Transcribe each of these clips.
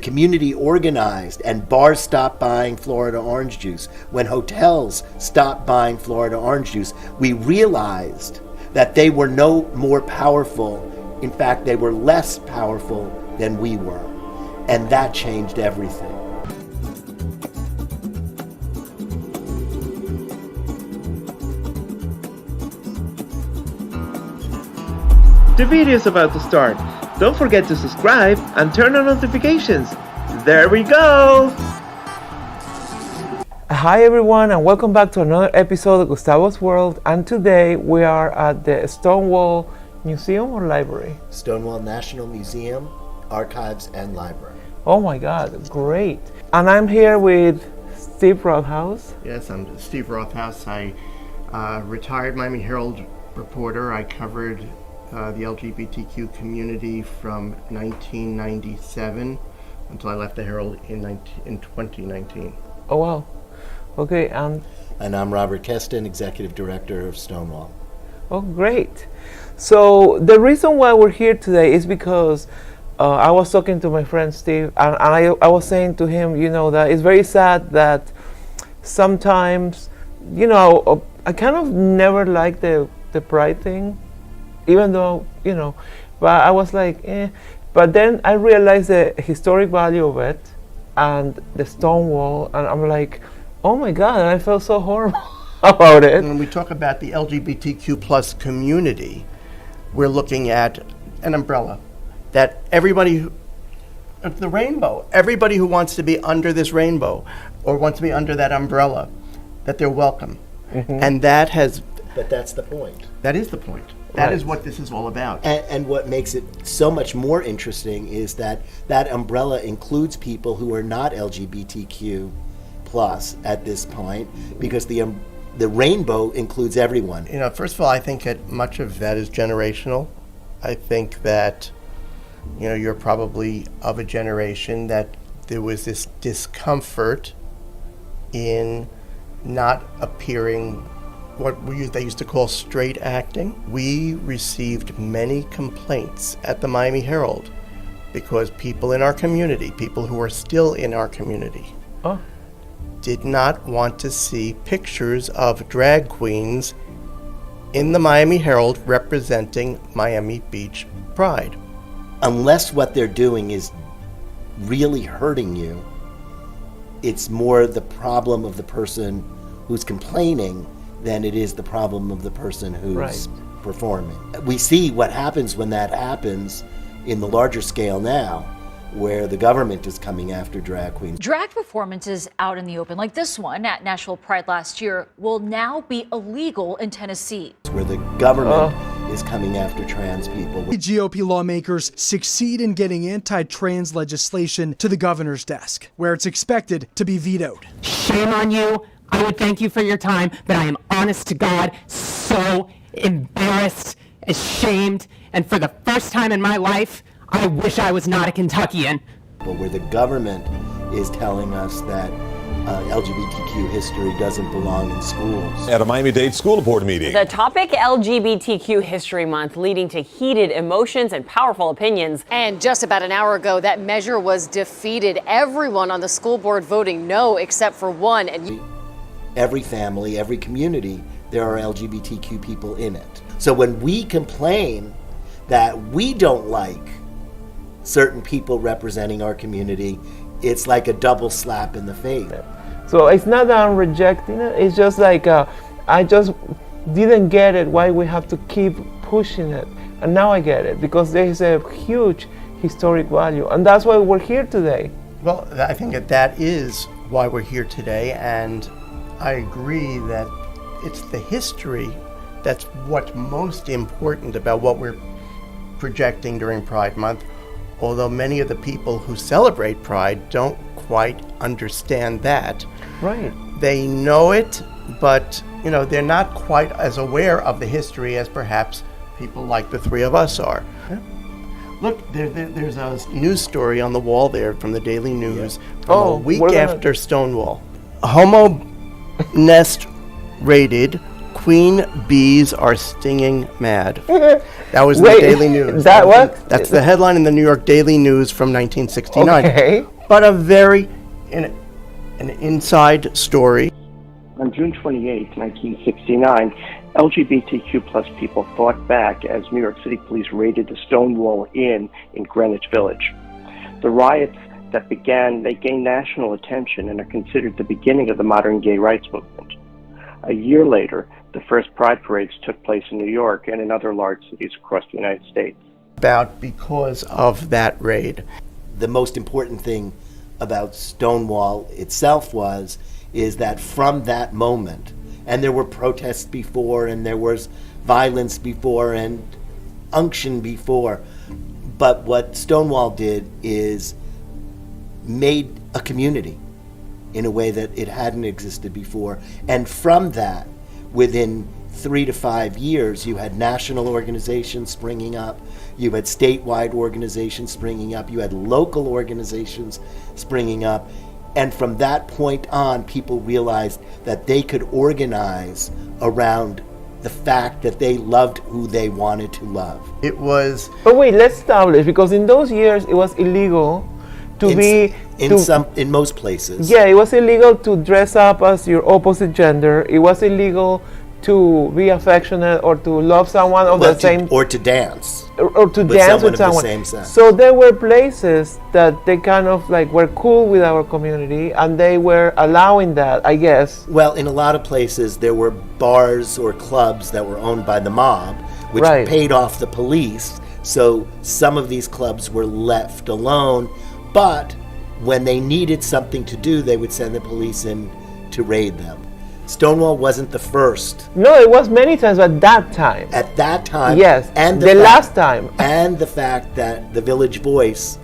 community organized and bars stopped buying Florida orange juice, when hotels stopped buying Florida orange juice, we realized that they were no more powerful. In fact, they were less powerful than we were. And that changed everything. The video is about to start. Don't forget to subscribe and turn on notifications. There we go! Hi everyone and welcome back to another episode of Gustavo's World, and today we are at the Stonewall Museum or Library? Stonewall National Museum, Archives and Library. Oh my god, great. And I'm here with Steve Rothaus. Yes, I'm Steve Rothaus. I retired Miami Herald reporter. I covered the LGBTQ community from 1997 until I left the Herald in 2019. Oh wow. Okay, and I'm Robert Kesten, Executive Director of Stonewall. Oh, great. So the reason why we're here today is because I was talking to my friend Steve, and I was saying to him, that it's very sad that sometimes, I kind of never liked the pride thing, even though, but I was like, eh. But then I realized the historic value of it and the Stonewall, and I'm like, oh my God, and I felt so horrible about it. When we talk about the LGBTQ plus community, we're looking at an umbrella that everybody, the rainbow, everybody who wants to be under this rainbow or wants to be under that umbrella, that they're welcome. Mm-hmm. And that has... But that's the point. That is the point. That is what this is all about. And what makes it so much more interesting is that that umbrella includes people who are not LGBTQ plus at this point, because the rainbow includes everyone. First of all, I think that much of that is generational. I think that, you're probably of a generation that there was this discomfort in not appearing what they used to call straight acting. We received many complaints at the Miami Herald because people in our community, people who are still in our community, did not want to see pictures of drag queens in the Miami Herald representing Miami Beach Pride. Unless what they're doing is really hurting you, it's more the problem of the person who's complaining than it is the problem of the person who's performing. We see what happens when that happens in the larger scale now, where the government is coming after drag queens. Drag performances out in the open, like this one at National Pride last year, will now be illegal in Tennessee. Where the government is coming after trans people. GOP lawmakers succeed in getting anti-trans legislation to the governor's desk, where it's expected to be vetoed. Shame on you. I would thank you for your time, but I am honest to God so embarrassed, ashamed, and for the first time in my life, I wish I was not a Kentuckian. But where the government is telling us that LGBTQ history doesn't belong in schools. At a Miami-Dade school board meeting. The topic, LGBTQ History Month, leading to heated emotions and powerful opinions. And just about an hour ago, that measure was defeated. Everyone on the school board voting no, except for one. And every family, every community, there are LGBTQ people in it. So when we complain that we don't like certain people representing our community, it's like a double slap in the face. So it's not that I'm rejecting it, it's just like I just didn't get it why we have to keep pushing it. And now I get it, because there is a huge historic value, and that's why we're here today. Well, I think that is why we're here today, and I agree that it's the history that's what's most important about what we're projecting during Pride Month, although many of the people who celebrate Pride don't quite understand that. Right. They know it, but they're not quite as aware of the history as perhaps people like the three of us are. Yeah. Look, there's a news story on the wall there from the Daily News from a week after Stonewall. Homo Nest raided Queen bees are stinging mad. That was in the Daily News. That's the headline in the New York Daily News from 1969. Okay. But an inside story. On June 28, 1969, LGBTQ plus people fought back as New York City police raided the Stonewall Inn in Greenwich Village. The riots that began, they gained national attention and are considered the beginning of the modern gay rights movement. A year later, the first pride parades took place in New York and in other large cities across the United States. Because of that raid. The most important thing about Stonewall itself is that from that moment, and there were protests before, and there was violence before, and unction before, but what Stonewall did is made a community in a way that it hadn't existed before. And from that, within 3 to 5 years, you had national organizations springing up, you had statewide organizations springing up, you had local organizations springing up, and from that point on, people realized that they could organize around the fact that they loved who they wanted to love. It was... But wait, let's establish, because in those years, it was illegal in most places. Yeah, it was illegal to dress up as your opposite gender. It was illegal to be affectionate or to love someone of the same, or to dance, or to dance with someone. Of the same sex. So there were places that they kind of like were cool with our community, and they were allowing that, I guess. Well, in a lot of places, there were bars or clubs that were owned by the mob, which paid off the police. So some of these clubs were left alone, but when they needed something to do, they would send the police in to raid them. Stonewall wasn't the first. No, it was many times at that time. At that time. Yes, and the last time. And the fact that the Village Voice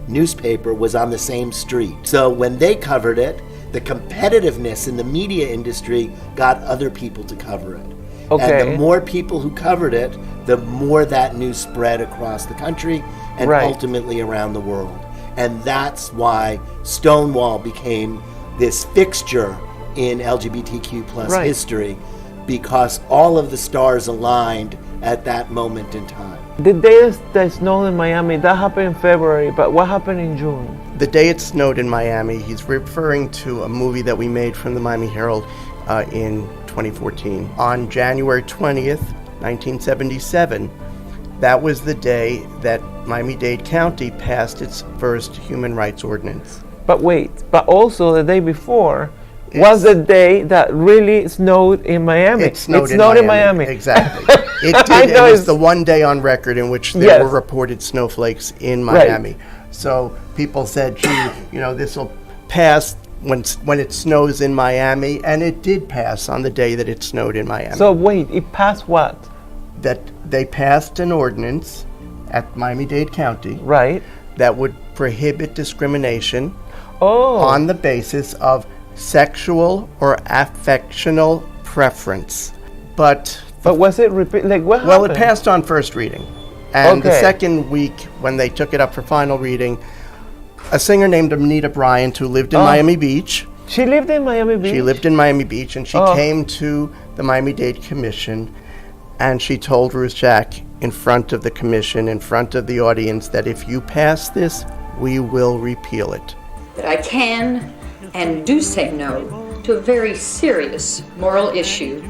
newspaper was on the same street. So when they covered it, the competitiveness in the media industry got other people to cover it. Okay. And the more people who covered it, the more that news spread across the country and ultimately around the world. And that's why Stonewall became this fixture in LGBTQ plus history, because all of the stars aligned at that moment in time. The day that snowed in Miami, that happened in February, but what happened in June? The day it snowed in Miami, he's referring to a movie that we made from the Miami Herald in 2014. On January 20th, 1977, that was the day that Miami-Dade County passed its first human rights ordinance. But wait, but also the day before was the day that really snowed in Miami. It snowed in Miami. Exactly. It did. It was the one day on record in which there were reported snowflakes in Miami. Right. So people said, gee, this will pass when it snows in Miami, and it did pass on the day that it snowed in Miami. So wait, it passed what? That they passed an ordinance at Miami-Dade County that would prohibit discrimination on the basis of sexual or affectional preference. But was it what happened? Well, it passed on first reading. And the second week, when they took it up for final reading, a singer named Anita Bryant, who lived in Miami Beach. She lived in Miami Beach? She lived in Miami Beach, and she came to the Miami-Dade Commission, and she told Ruth Jack in front of the commission, in front of the audience, that if you pass this, we will repeal it. That I can and do say no to a very serious moral issue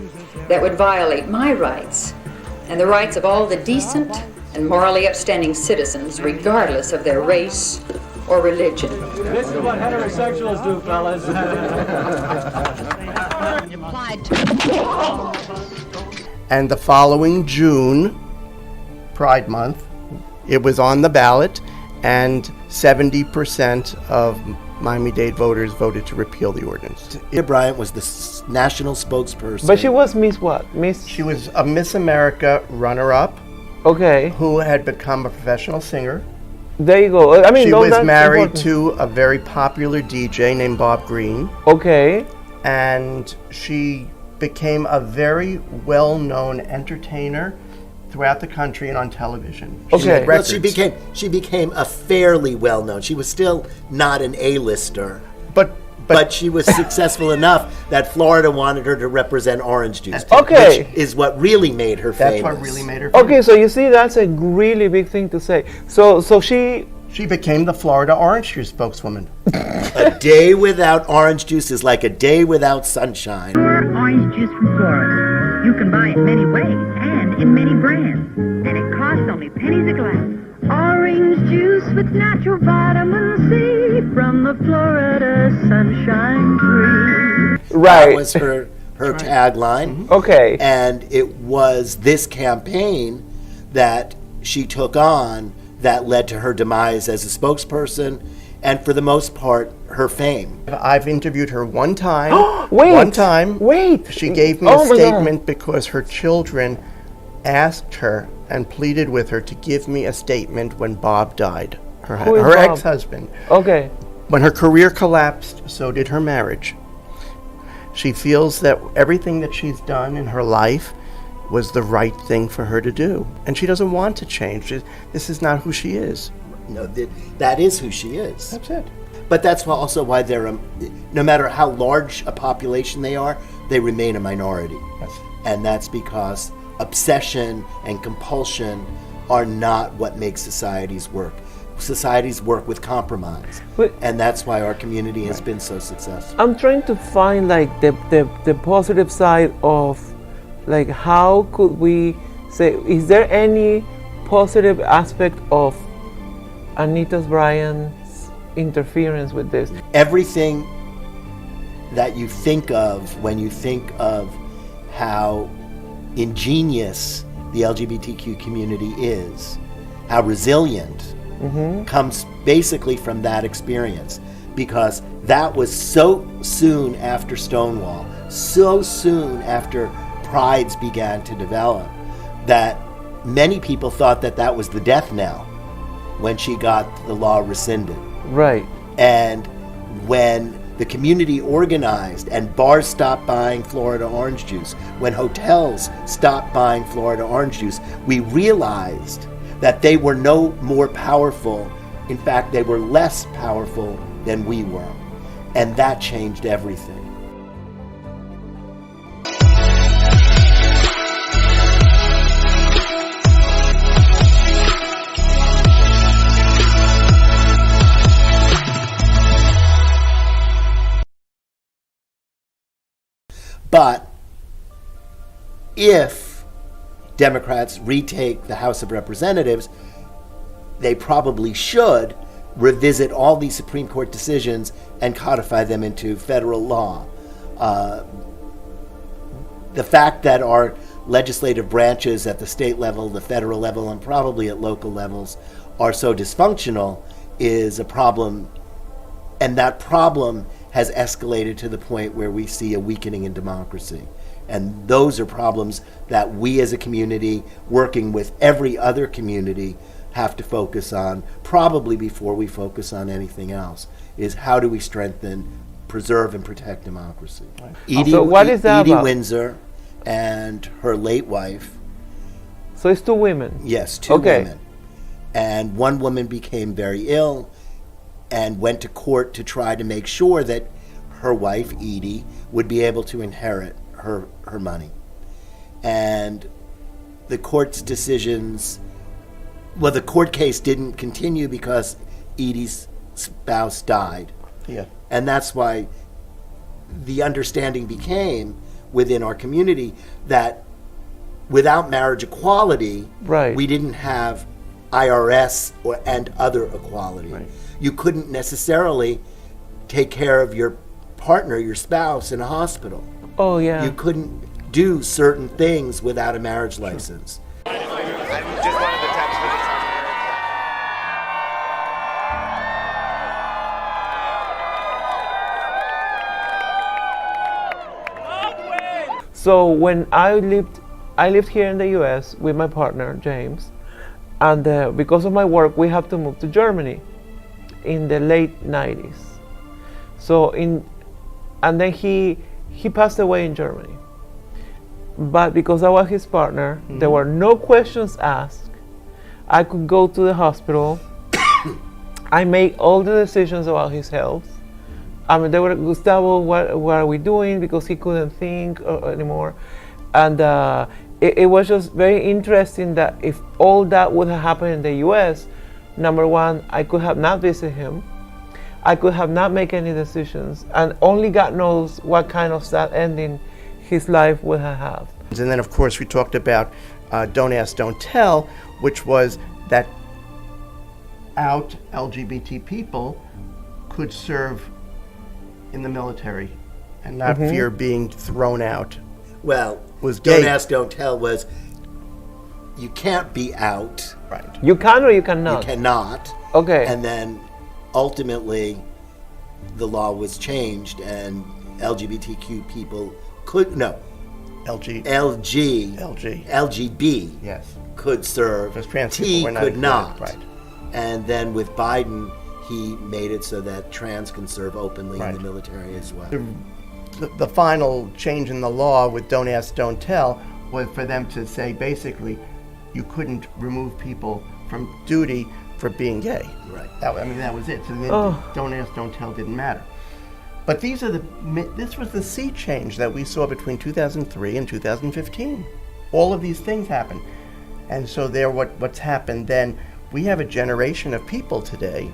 that would violate my rights and the rights of all the decent and morally upstanding citizens, regardless of their race or religion. This is what heterosexuals do, fellas. And the following June, Pride Month, it was on the ballot, and 70% of Miami-Dade voters voted to repeal the ordinance. Anita Bryant was the national spokesperson. But she was Miss what? She was a Miss America runner-up. Okay. Who had become a professional singer. There you go. I mean, she was married to a very popular DJ named Bob Green. Okay. And she became a very well-known entertainer throughout the country and on television. Well, she became a fairly well-known. She was still not an A-lister. But but she was successful enough that Florida wanted her to represent orange juice. Okay. Which is what really made her famous. That's what really made her famous. Okay, so you see, that's a really big thing to say. So she became the Florida orange juice spokeswoman. A day without orange juice is like a day without sunshine. Pure orange juice from Florida. You can buy it many ways and in many brands. And it costs only pennies a glass. Orange juice with natural vitamin C from the Florida sunshine tree. Right. That was her tagline. Okay. And it was this campaign that she took on that led to her demise as a spokesperson, and for the most part, her fame. I've interviewed her one time. Wait. One time. Wait. She gave me a statement because her children asked her and pleaded with her to give me a statement when Bob died, her Bob? ex-husband. Okay. When her career collapsed, so did her marriage. She feels that everything that she's done in her life was the right thing for her to do. And she doesn't want to change. This is not who she is. No, that is who she is. That's it. But that's also why they're, no matter how large a population they are, they remain a minority. Yes. And that's because obsession and compulsion are not what makes societies work. Societies work with compromise. And that's why our community has been so successful. I'm trying to find like the positive side of like how could we say, is there any positive aspect of Anita Briand's interference with this? Everything that you think of when you think of how ingenious the LGBTQ community is, how resilient, comes basically from that experience, because that was so soon after Stonewall, so soon after prides began to develop, that many people thought that that was the death knell when she got the law rescinded. Right. And when the community organized and bars stopped buying Florida orange juice, when hotels stopped buying Florida orange juice, we realized that they were no more powerful. In fact, they were less powerful than we were. And that changed everything. But if Democrats retake the House of Representatives, they probably should revisit all these Supreme Court decisions and codify them into federal law. The fact that our legislative branches at the state level, the federal level, and probably at local levels are so dysfunctional is a problem, and that problem has escalated to the point where we see a weakening in democracy. And those are problems that we as a community, working with every other community, have to focus on, probably before we focus on anything else, is how do we strengthen, preserve, and protect democracy. Right. So what is that Edie about? Windsor and her late wife. So it's two women? Yes, two women. And one woman became very ill and went to court to try to make sure that her wife, Edie, would be able to inherit her money. And the court's decisions, well, the court case didn't continue because Edie's spouse died. Yeah. And that's why the understanding became within our community that without marriage equality, we didn't have IRS and other equality. Right. You couldn't necessarily take care of your partner, your spouse, in a hospital. Oh, yeah. You couldn't do certain things without a marriage license. So when I lived here in the U.S. with my partner James, and because of my work, we had to move to Germany in the late 90s. So and then he passed away in Germany. But because I was his partner, there were no questions asked. I could go to the hospital. I made all the decisions about his health. I mean, they were, Gustavo, what are we doing? Because he couldn't think anymore. And it was just very interesting that if all that would have happened in the US, number one, I could have not visited him. I could have not made any decisions. And only God knows what kind of sad ending his life would have had. And then, of course, we talked about Don't Ask, Don't Tell, which was that out LGBT people could serve in the military and not fear being thrown out. Well, was Don't gay. Ask, Don't Tell was you can't be out. Right. You can or you cannot? You cannot. Okay. And then ultimately the law was changed and LGBTQ people could, no, LGB, yes, could serve. Because trans T people were not could included, not. right. And then with Biden, he made it so that trans can serve openly in the military as well. The final change in the law with Don't Ask, Don't Tell was for them to say basically you couldn't remove people from duty for being gay. Right. That was it. So then Don't Ask, Don't Tell didn't matter. But this was the sea change that we saw between 2003 and 2015. All of these things happened. And so what's happened then, we have a generation of people today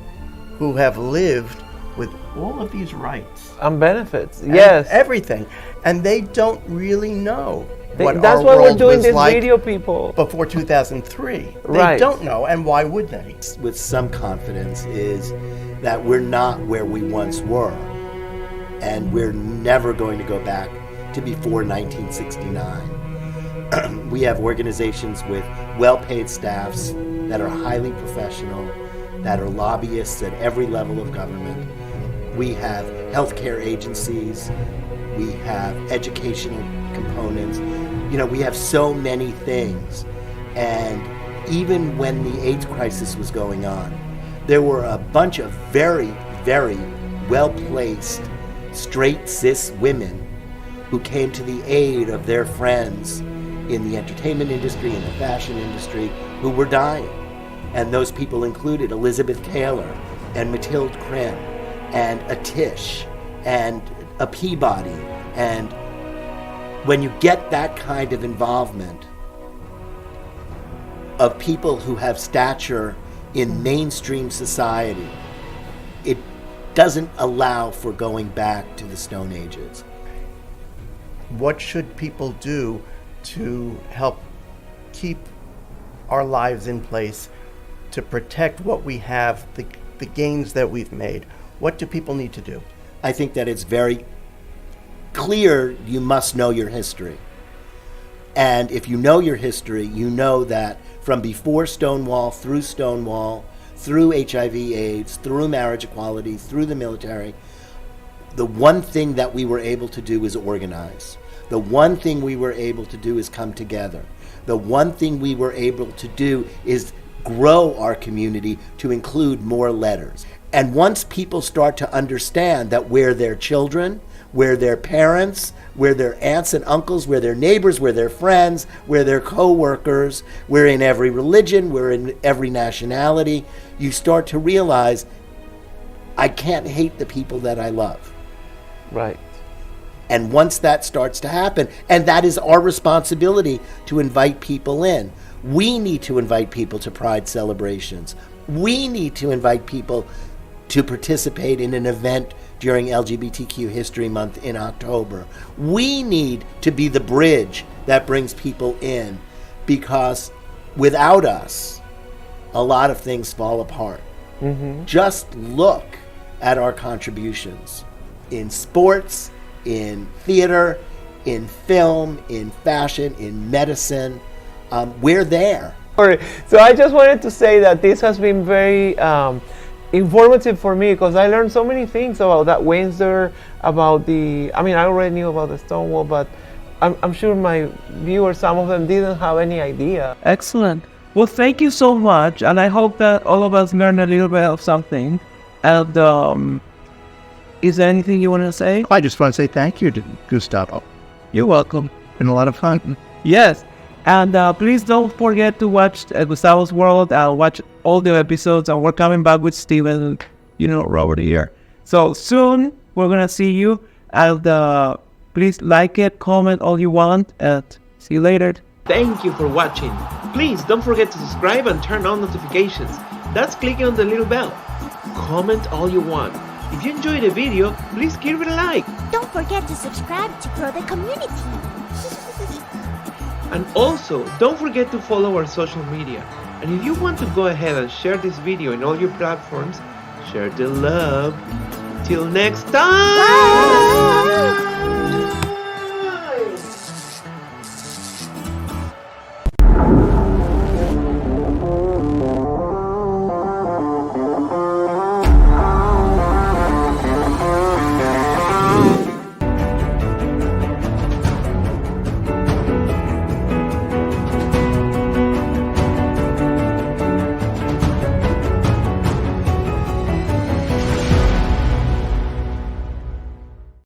who have lived with all of these rights. And benefits, yes. Everything. And they don't really know that's why we're doing this video, people. Before 2003. Right. They don't know, and why would they? With some confidence is that we're not where we once were. And we're never going to go back to before 1969. We have organizations with well-paid staffs that are highly professional, that are lobbyists at every level of government. We have healthcare agencies. We have educational components. We have so many things. And even when the AIDS crisis was going on, there were a bunch of very, very well-placed straight cis women who came to the aid of their friends in the entertainment industry, in the fashion industry, who were dying. And those people included Elizabeth Taylor and Mathilde Krim and a Tish and a Peabody. And when you get that kind of involvement of people who have stature in mainstream society, it doesn't allow for going back to the Stone Ages. What should people do to help keep our lives in place, to protect what we have, the gains that we've made? What do people need to do? I think that it's very clear you must know your history. And if you know your history, you know that from before Stonewall, through HIV/AIDS, through marriage equality, through the military, the one thing that we were able to do is organize. The one thing we were able to do is come together. The one thing we were able to do is grow our community to include more letters. And once people start to understand that we're their children, we're their parents, we're their aunts and uncles, we're their neighbors, we're their friends, we're their co-workers, we're in every religion, we're in every nationality, you start to realize, I can't hate the people that I love. Right. And once that starts to happen, and that is our responsibility to invite people in. We need to invite people to Pride celebrations. We need to invite people to participate in an event during LGBTQ History Month in October. We need to be the bridge that brings people in, because without us, a lot of things fall apart. Mm-hmm. Just look at our contributions in sports, in theater, in film, in fashion, in medicine. We're there. So I just wanted to say that this has been very informative for me, because I learned so many things about that Windsor, about I already knew about the Stonewall, but I'm sure my viewers, some of them didn't have any idea. Excellent. Well, thank you so much, and I hope that all of us learned a little bit of something. And is there anything you want to say? I just want to say thank you to Gustavo. You're welcome. Been a lot of fun. Yes. And please don't forget to watch Gustavo's World. I'll watch all the episodes, and we're coming back with Steven, Robert here. So soon, we're gonna see you. And please like it, comment all you want, and see you later. Thank you for watching. Please don't forget to subscribe and turn on notifications. That's clicking on the little bell. Comment all you want. If you enjoyed the video, please give it a like. Don't forget to subscribe to grow the community. And also, don't forget to follow our social media. And if you want to go ahead and share this video in all your platforms, share the love. Till next time! Bye.